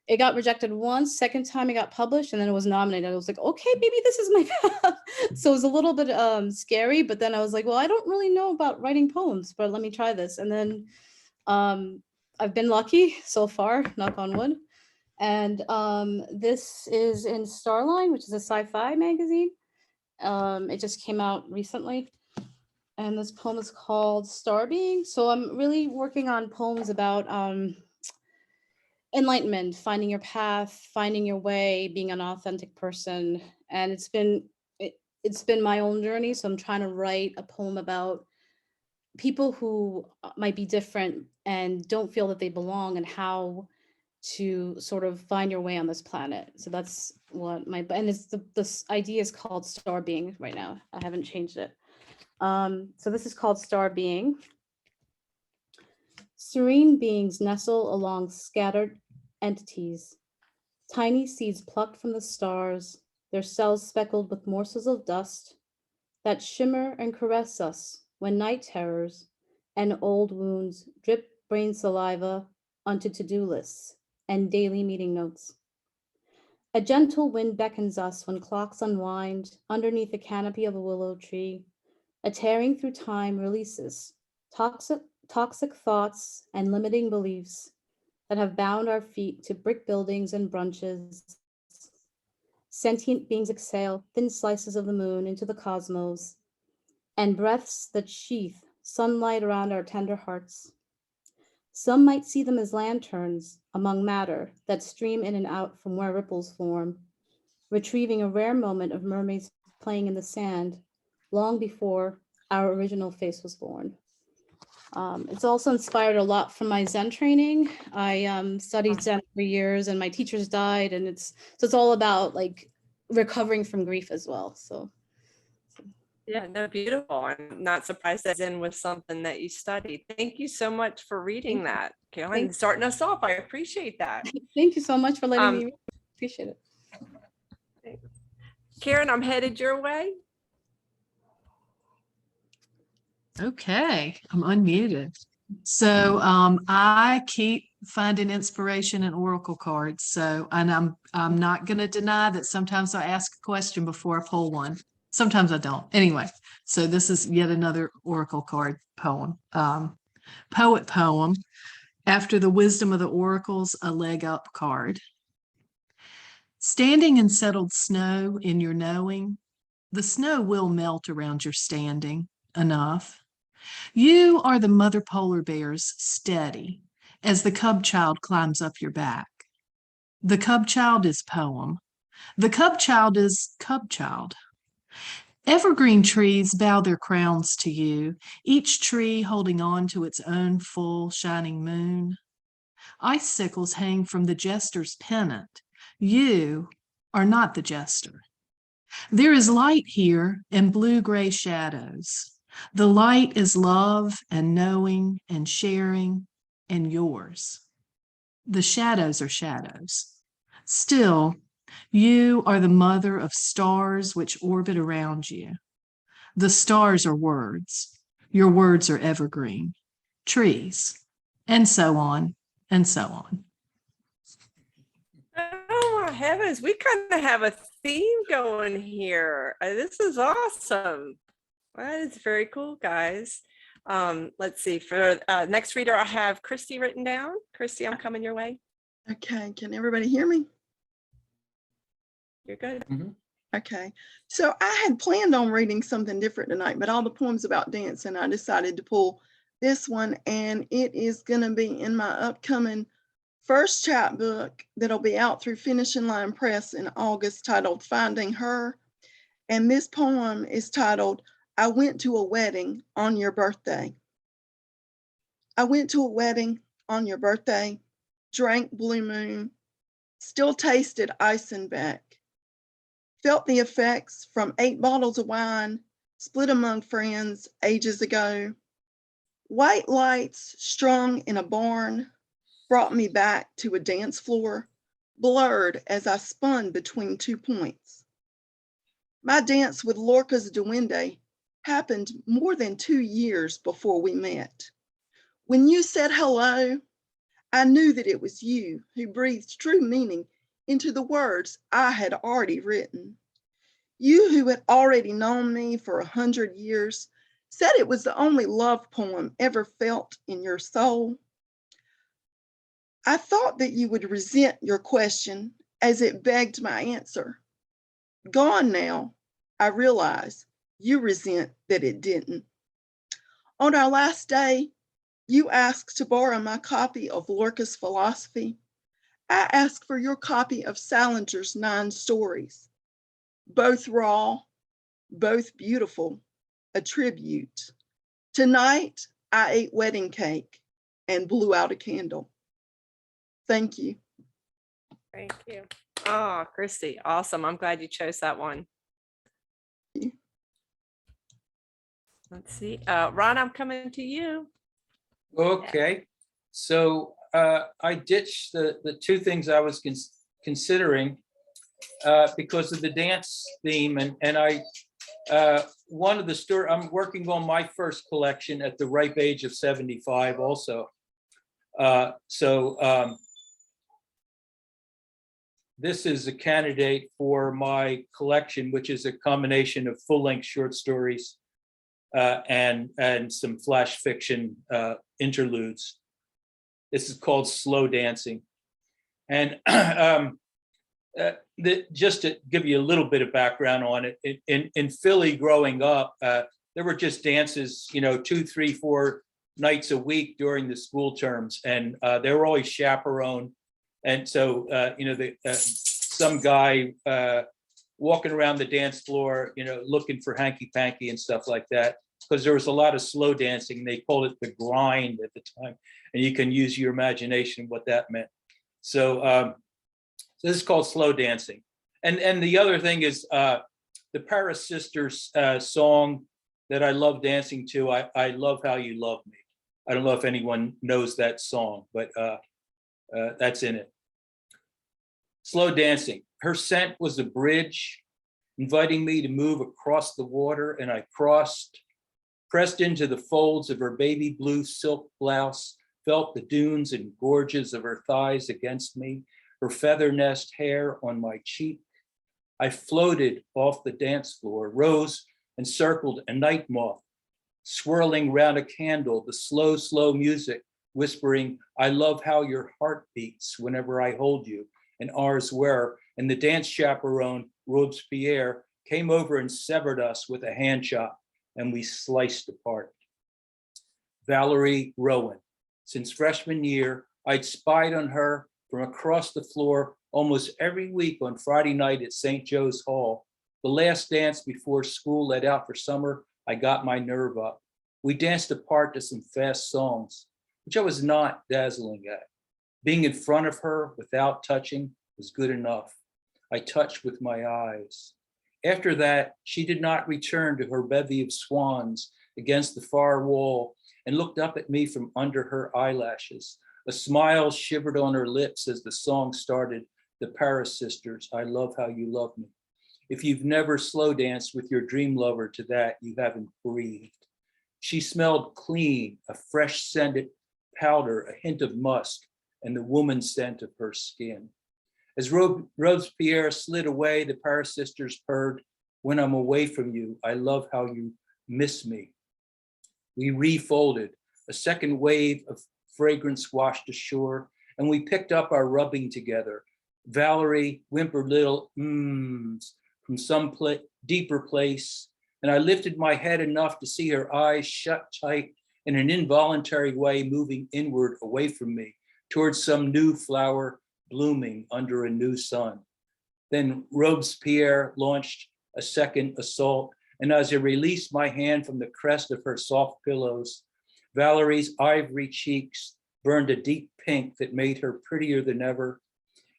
It got rejected once, second time it got published, and then it was nominated. I was like, okay, maybe this is my path. So it was a little bit scary, but then I was like, well, I don't really know about writing poems, but let me try this. And then I've been lucky so far, knock on wood. And this is in Starline, which is a sci-fi magazine. It just came out recently. And this poem is called Star Being. So I'm really working on poems about enlightenment, finding your path, finding your way, being an authentic person. And it's been my own journey. So I'm trying to write a poem about people who might be different and don't feel that they belong, and how to sort of find your way on this planet. So that's what and it's this idea is called Star Being right now. I haven't changed it. So this is called Star Being. Serene beings nestle along scattered entities, tiny seeds plucked from the stars, their cells speckled with morsels of dust that shimmer and caress us when night terrors and old wounds drip brain saliva onto to-do lists and daily meeting notes. A gentle wind beckons us when clocks unwind underneath the canopy of a willow tree. A tearing through time releases toxic thoughts and limiting beliefs that have bound our feet to brick buildings and brunches. Sentient beings exhale thin slices of the moon into the cosmos, and breaths that sheath sunlight around our tender hearts. Some might see them as lanterns among matter that stream in and out from where ripples form, retrieving a rare moment of mermaids playing in the sand long before our original face was born. It's also inspired a lot from my Zen training. I studied Zen for years, and my teachers died, and it's all about like recovering from grief as well. So Yeah, no, beautiful. I'm not surprised that Zen was something that you studied. Thank you so much for reading that, Caroline, and starting us off. I appreciate that. Thank you so much for letting me read. Appreciate it. Karen, I'm headed your way. Okay, I'm unmuted. So I keep finding inspiration in oracle cards. So, and I'm not going to deny that sometimes I ask a question before I pull one. Sometimes I don't. Anyway, so this is yet another oracle card poem. Poet poem. After the wisdom of the oracles, a leg up card. Standing in settled snow in your knowing, the snow will melt around your standing enough. You are the mother polar bear's steady as the cub child climbs up your back. The cub child is poem. The cub child is cub child. Evergreen trees bow their crowns to you, each tree holding on to its own full shining moon. Icicles hang from the jester's pennant. You are not the jester. There is light here and blue-gray shadows. The light is love and knowing and sharing and yours. The shadows are shadows. Still, you are the mother of stars which orbit around you. The stars are words. Your words are evergreen, trees, and so on and so on. Oh my heavens, we kind of have a theme going here. This is awesome. That is very cool, guys. Let's see, for next reader, I have Christy written down. Christy, I'm coming your way. Okay, can everybody hear me? You're good. Okay, so I had planned on reading something different tonight, but all the poems about dancing, I decided to pull this one, and it is going to be in my upcoming first chapbook that'll be out through Finishing Line Press in August, titled Finding Her. And this poem is titled, I Went to a Wedding on Your Birthday. I went to a wedding on your birthday, drank Blue Moon, still tasted Eisenbeck, felt the effects from 8 bottles of wine, split among friends ages ago. White lights strung in a barn brought me back to a dance floor, blurred as I spun between 2 points. My dance with Lorca's Duende happened more than 2 years before we met. When you said hello, I knew that it was you who breathed true meaning into the words I had already written. You who had already known me for 100 years said it was the only love poem ever felt in your soul. I thought that you would resent your question as it begged my answer. Gone now, I realize you resent that it didn't. On our last day, you asked to borrow my copy of Lorca's Philosophy. I asked for your copy of Salinger's 9 Stories. Both raw, both beautiful, a tribute. Tonight, I ate wedding cake and blew out a candle. Thank you. Thank you. Oh, Christy, awesome. I'm glad you chose that one. Let's see. Ron, I'm coming to you. Okay, so I ditched the 2 things I was considering because of the dance theme, and I one of the story, I'm working on my first collection at the ripe age of 75 also. This is a candidate for my collection, which is a combination of full-length short stories and some flash fiction interludes. This is called Slow Dancing. And just to give you a little bit of background on it, in Philly growing up, there were just dances, 2, 3, 4 nights a week during the school terms, and they were always chaperoned. And so, some guy walking around the dance floor, looking for hanky-panky and stuff like that, because there was a lot of slow dancing. They called it the grind at the time, and you can use your imagination what that meant. So, so this is called Slow Dancing. And the other thing is the Paris Sisters song that I love dancing to, I Love How You Love Me. I don't know if anyone knows that song, but that's in it. Slow Dancing. Her scent was a bridge, inviting me to move across the water, and I crossed, pressed into the folds of her baby blue silk blouse, felt the dunes and gorges of her thighs against me, her feather nest hair on my cheek. I floated off the dance floor, rose and circled a night moth, swirling round a candle, the slow, slow music, whispering, I love how your heart beats whenever I hold you, and ours were. And the dance chaperone, Robespierre, came over and severed us with a hand chop, and we sliced apart. Valerie Rowan. Since freshman year, I'd spied on her from across the floor almost every week on Friday night at St. Joe's Hall. The last dance before school let out for summer, I got my nerve up. We danced apart to some fast songs, which I was not dazzling at. Being in front of her without touching was good enough. I touched with my eyes. After that, she did not return to her bevy of swans against the far wall and looked up at me from under her eyelashes. A smile shivered on her lips as the song started, the Paris Sisters, I Love How You Love Me. If you've never slow danced with your dream lover to that, you haven't breathed. She smelled clean, a fresh scented powder, a hint of musk, and the woman scent of her skin. As Robespierre slid away, the Paris Sisters purred, when I'm away from you, I love how you miss me. We refolded, a second wave of fragrance washed ashore, and we picked up our rubbing together, Valerie whimpered little mms from some deeper place, and I lifted my head enough to see her eyes shut tight in an involuntary way, moving inward away from me towards some new flower blooming under a new sun. Then Robespierre launched a second assault, and as I released my hand from the crest of her soft pillows, Valerie's ivory cheeks burned a deep pink that made her prettier than ever.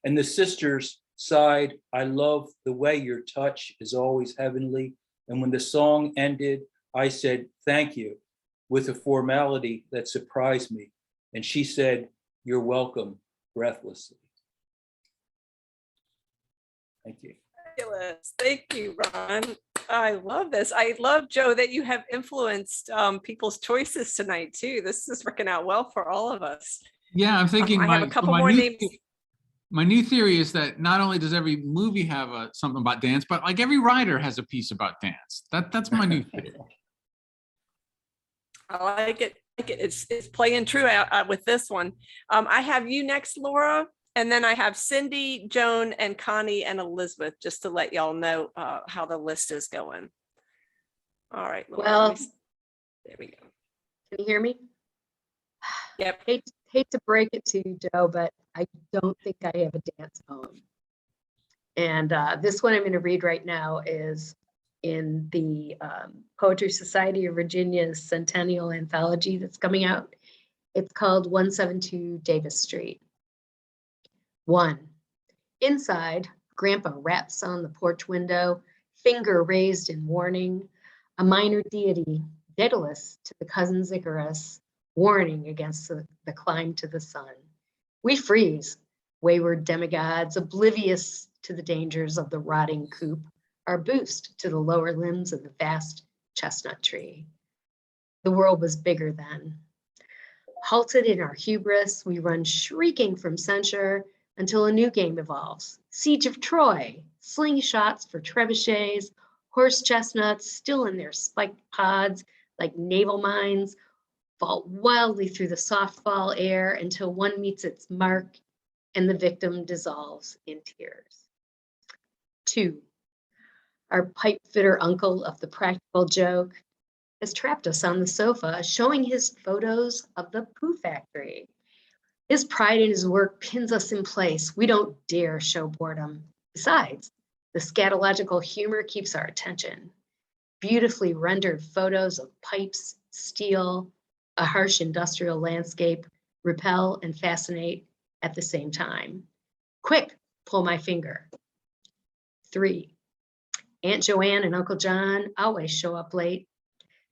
And the sisters sighed, I love the way your touch is always heavenly. And when the song ended, I said, thank you, with a formality that surprised me. And she said, you're welcome, breathlessly. Thank you. Fabulous. Thank you, Ron. I love this. I love, Joe, that you have influenced people's choices tonight too. This is working out well for all of us. Yeah, I'm thinking I have a couple more names. My new theory is that not only does every movie have something about dance, but like every writer has a piece about dance. That's my new theory. I like it. It's playing true with this one. I have you next, Laura, and then I have Cindy, Joan, and Connie and Elizabeth, just to let y'all know how the list is going. All right, Laura, Well, there we go. Can you hear me? Yep. Hate to break it to you, Joe, but I don't think I have a dance poem. And this one I'm going to read right now is in the Poetry Society of Virginia's Centennial Anthology that's coming out. It's called 172 Davis Street. 1. Inside, Grandpa raps on the porch window, finger raised in warning, a minor deity, Daedalus to the cousins Icarus, warning against the climb to the sun. We freeze, wayward demigods, oblivious to the dangers of the rotting coop, our boost to the lower limbs of the vast chestnut tree. The world was bigger then. Halted in our hubris, we run shrieking from censure until a new game evolves. Siege of Troy, slingshots for trebuchets, horse chestnuts still in their spiked pods like naval mines, fall wildly through the soft fall air until one meets its mark and the victim dissolves in tears. 2. Our pipe fitter uncle of the practical joke has trapped us on the sofa, showing his photos of the poo factory. His pride in his work pins us in place. We don't dare show boredom. Besides, the scatological humor keeps our attention. Beautifully rendered photos of pipes, steel, a harsh industrial landscape repel and fascinate at the same time. Quick, pull my finger. 3. Aunt Joanne and Uncle John always show up late.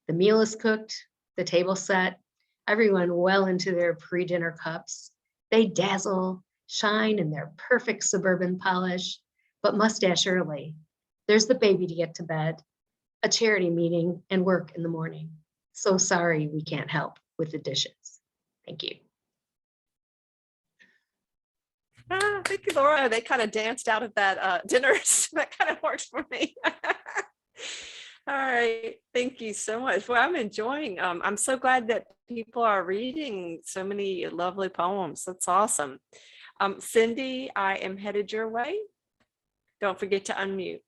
The meal is cooked, the table set, everyone well into their pre-dinner cups. They dazzle, shine in their perfect suburban polish, but mustache early. There's the baby to get to bed, a charity meeting, and work in the morning. So sorry we can't help with the dishes. Thank you. Thank you, Laura. They kind of danced out of that dinner. So that kind of works for me. All right. Thank you so much. Well, I'm enjoying. I'm so glad that people are reading so many lovely poems. That's awesome. Cindy, I am headed your way. Don't forget to unmute.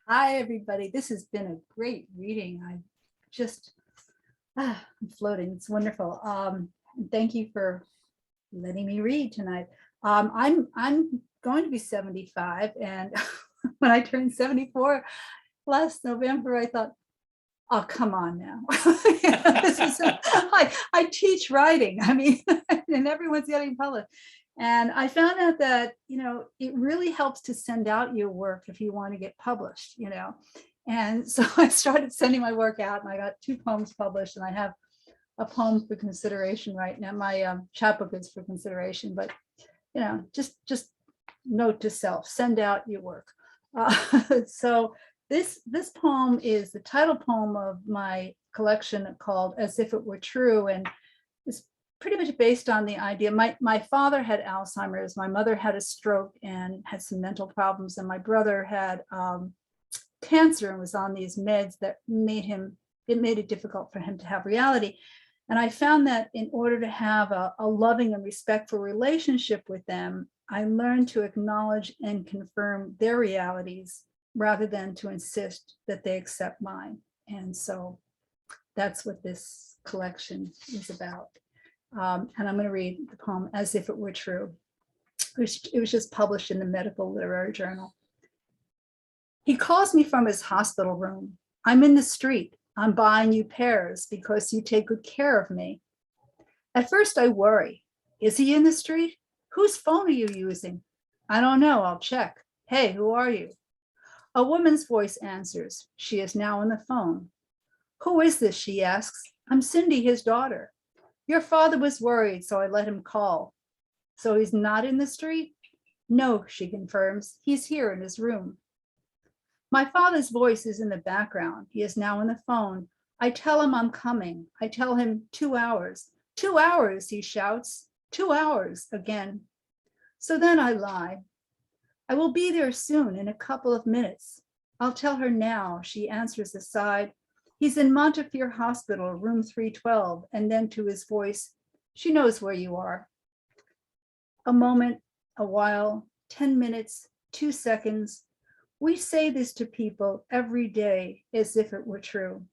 Hi, everybody. This has been a great reading. I just, I'm floating. It's wonderful. Thank you for letting me read tonight. I'm going to be 75, and when I turned 74 last November, I thought, oh, come on now. I teach writing. I mean, and everyone's getting published. And I found out that, it really helps to send out your work if you want to get published, And so I started sending my work out, and I got 2 poems published, and I have a poem for consideration right now. My chapbook is for consideration, but just note to self: send out your work. So this poem is the title poem of my collection called "As If It Were True," and it's pretty much based on the idea. My father had Alzheimer's, my mother had a stroke and had some mental problems, and my brother had cancer and was on these meds that made it difficult for him to have reality. And I found that in order to have a loving and respectful relationship with them, I learned to acknowledge and confirm their realities rather than to insist that they accept mine. And so that's what this collection is about. And I'm going to read the poem As If It Were True. It was just published in the Medical Literary Journal. He calls me from his hospital room. I'm in the street. I'm buying you pears because you take good care of me. At first I worry. Is he in the street? Whose phone are you using? I don't know. I'll check. Hey, who are you? A woman's voice answers. She is now on the phone. Who is this? She asks. I'm Cindy, his daughter. Your father was worried, so I let him call. So he's not in the street? No, she confirms. He's here in his room. My father's voice is in the background. He is now on the phone. I tell him I'm coming. I tell him 2 hours. 2 hours, he shouts. 2 hours again. So then I lie. I will be there soon in a couple of minutes. I'll tell her now, she answers aside. He's in Montefiore Hospital, room 312, and then to his voice, she knows where you are. A moment, a while, 10 minutes, 2 seconds. We say this to people every day as if it were true.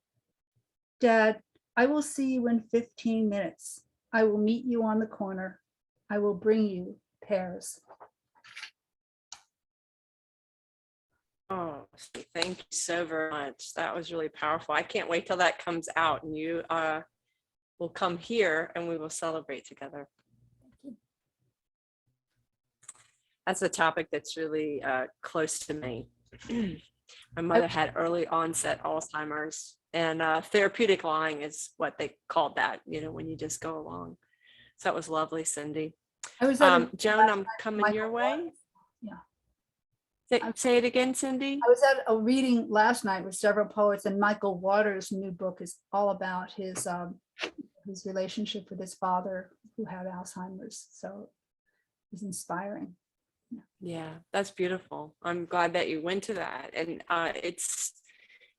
Dad, I will see you in 15 minutes. I will meet you on the corner. I will bring you pears. Oh, thank you so very much. That was really powerful. I can't wait till that comes out and you will come here and we will celebrate together. That's a topic that's really close to me. My mother had early onset Alzheimer's, and therapeutic lying is what they called that, you know, when you just go along. So that was lovely, Cindy. I was at Joan, I'm coming your way. Yeah. Say it again, Cindy. I was at a reading last night with several poets, and Michael Waters' new book is all about his relationship with his father who had Alzheimer's. So it's inspiring. Yeah, that's beautiful. I'm glad that you went to that. And it's,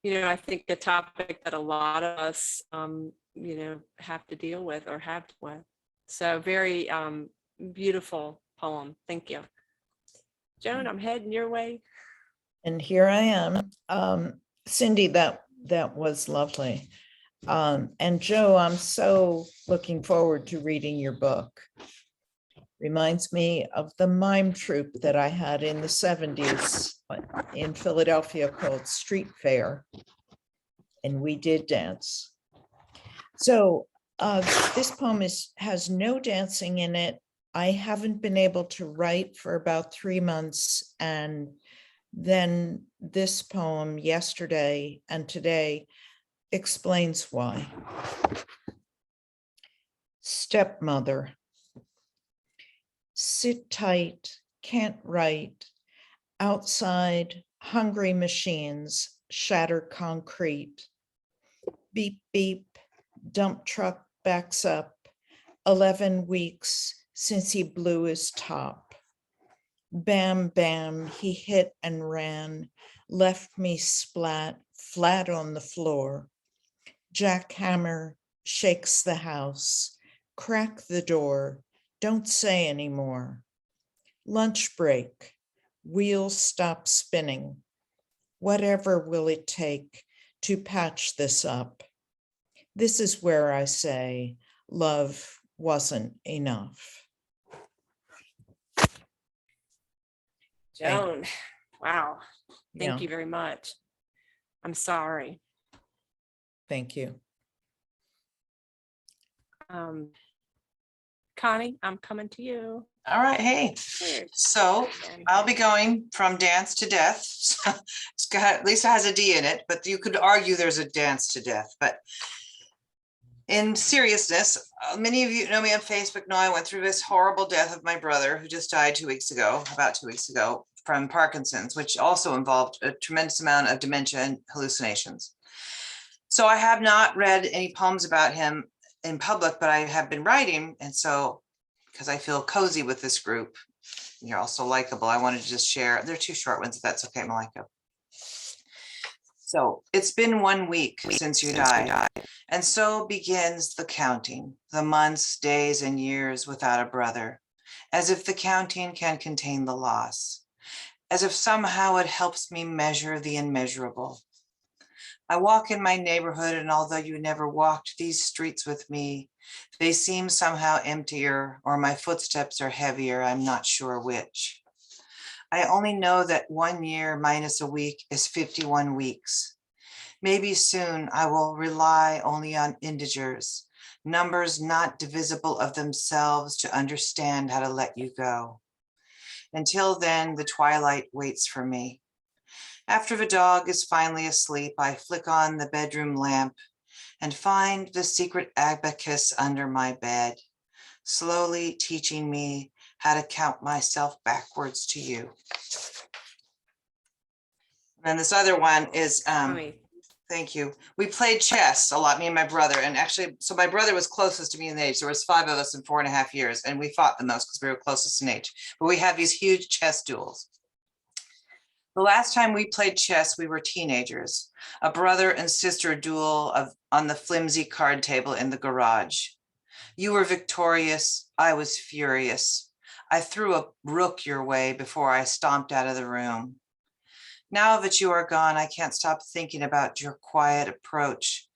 you know, I think a topic that a lot of us, you know, have to deal with or have with. So very beautiful poem. Thank you. Joan, I'm heading your way. And here I am. Cindy, that was lovely. And Joe, I'm so looking forward to reading your book. Reminds me of the mime troupe that I had in the 70s in Philadelphia called Street Fair. And we did dance. So this poem has no dancing in it. I haven't been able to write for about 3 months. And then this poem yesterday and today explains why. Stepmother. Sit tight, can't write. Outside, hungry machines shatter concrete. Beep, beep, dump truck backs up. 11 weeks since he blew his top. Bam, bam, he hit and ran, left me flat on the floor. Jackhammer shakes the house, crack the door. Don't say anymore. Lunch break, wheels stop spinning. Whatever will it take to patch this up? This is where I say love wasn't enough. Joan, wow. Thank you very much. I'm sorry. Thank you. Connie, I'm coming to you. All right, hey. So I'll be going from dance to death. It's got, at least it has a D in it, but you could argue there's a dance to death. But in seriousness, many of you know me on Facebook know I went through this horrible death of my brother who just died 2 weeks ago, about 2 weeks ago, from Parkinson's, which also involved a tremendous amount of dementia and hallucinations. So I have not read any poems about him in public, but I have been writing. And so, because I feel cozy with this group, you're also likable, I wanted to just share. They're 2 short ones, if that's okay, Malika. So it's been 1 week since you died. And so begins the counting, the months, days, and years without a brother. as if the counting can contain the loss, as if somehow it helps me measure the immeasurable. I walk in my neighborhood, and although you never walked these streets with me, they seem somehow emptier, or my footsteps are heavier, I'm not sure which. I only know that 1 year minus a week is 51 weeks. Maybe soon I will rely only on integers, numbers not divisible of themselves, to understand how to let you go. Until then, the twilight waits for me. After the dog is finally asleep, I flick on the bedroom lamp and find the secret abacus under my bed, slowly teaching me how to count myself backwards to you. And this other one is, thank you. We played chess a lot, me and my brother. And actually, so my brother was closest to me in age. There was 5 of us in 4.5 years, and we fought the most because we were closest in age. But we had these huge chess duels. The last time we played chess, we were teenagers, a brother and sister duel on the flimsy card table in the garage. You were victorious, I was furious. I threw a rook your way before I stomped out of the room. Now that you are gone, I can't stop thinking about your quiet approach,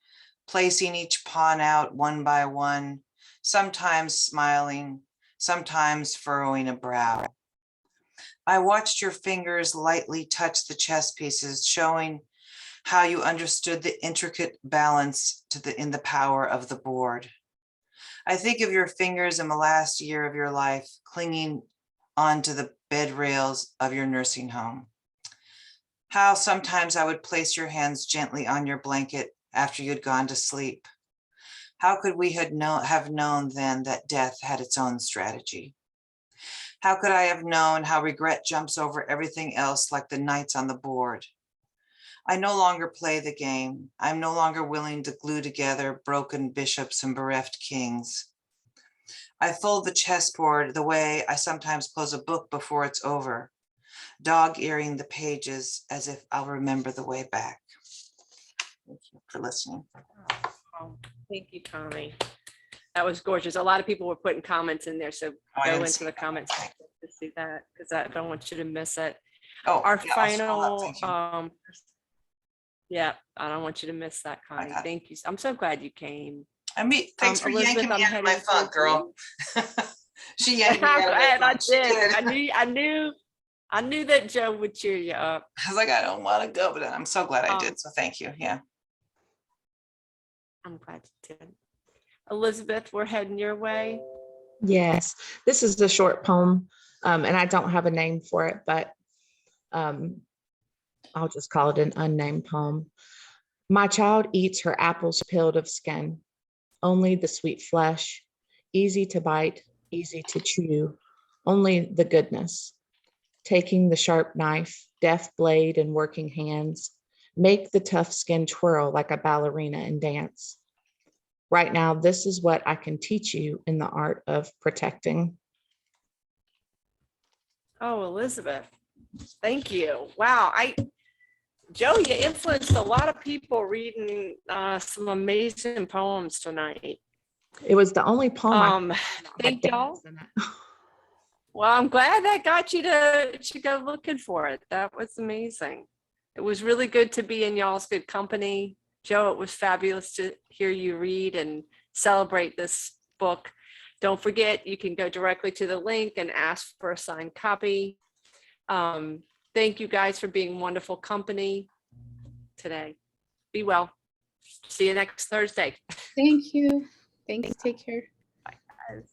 placing each pawn out one by one, sometimes smiling, sometimes furrowing a brow. I watched your fingers lightly touch the chess pieces, showing how you understood the intricate balance in the power of the board. I think of your fingers in the last year of your life, clinging onto the bed rails of your nursing home. How sometimes I would place your hands gently on your blanket after you'd gone to sleep. How could we have known then that death had its own strategy? How could I have known how regret jumps over everything else like the knights on the board? I no longer play the game. I'm no longer willing to glue together broken bishops and bereft kings. I fold the chessboard the way I sometimes close a book before it's over, dog-earing the pages as if I'll remember the way back. Thank you for listening. Oh, thank you, Tommy. That was gorgeous. A lot of people were putting comments in there, so go into the comments to see that, because I don't want you to miss it. Oh, Our yeah, final, thank you. yeah, I don't want you to miss that, Connie. Thank you. I'm so glad you came. I mean, thanks for Elizabeth, yanking me I'm out of my heading funk, towards girl. She yanked me I'm out of glad my I funk. She did. did. I knew that Joe would cheer you up. I was like, I don't want to go, but I'm so glad I did. So thank you. Yeah. I'm glad you did. Elizabeth, we're heading your way. Yes, this is a short poem, and I don't have a name for it, but I'll just call it an unnamed poem. My child eats her apples peeled of skin, only the sweet flesh, easy to bite, easy to chew, only the goodness. Taking the sharp knife, deft blade, and working hands, make the tough skin twirl like a ballerina and dance. Right now, this is what I can teach you in the art of protecting. Oh, Elizabeth, thank you. Wow, Joe, you influenced a lot of people reading some amazing poems tonight. It was the only poem. Thank y'all. Well, I'm glad that got you to go looking for it. That was amazing. It was really good to be in y'all's good company. Joe, it was fabulous to hear you read and celebrate this book. Don't forget, you can go directly to the link and ask for a signed copy. Thank you guys for being wonderful company today. Be well. See you next Thursday. Thank you. Thanks. Take care. Bye, guys.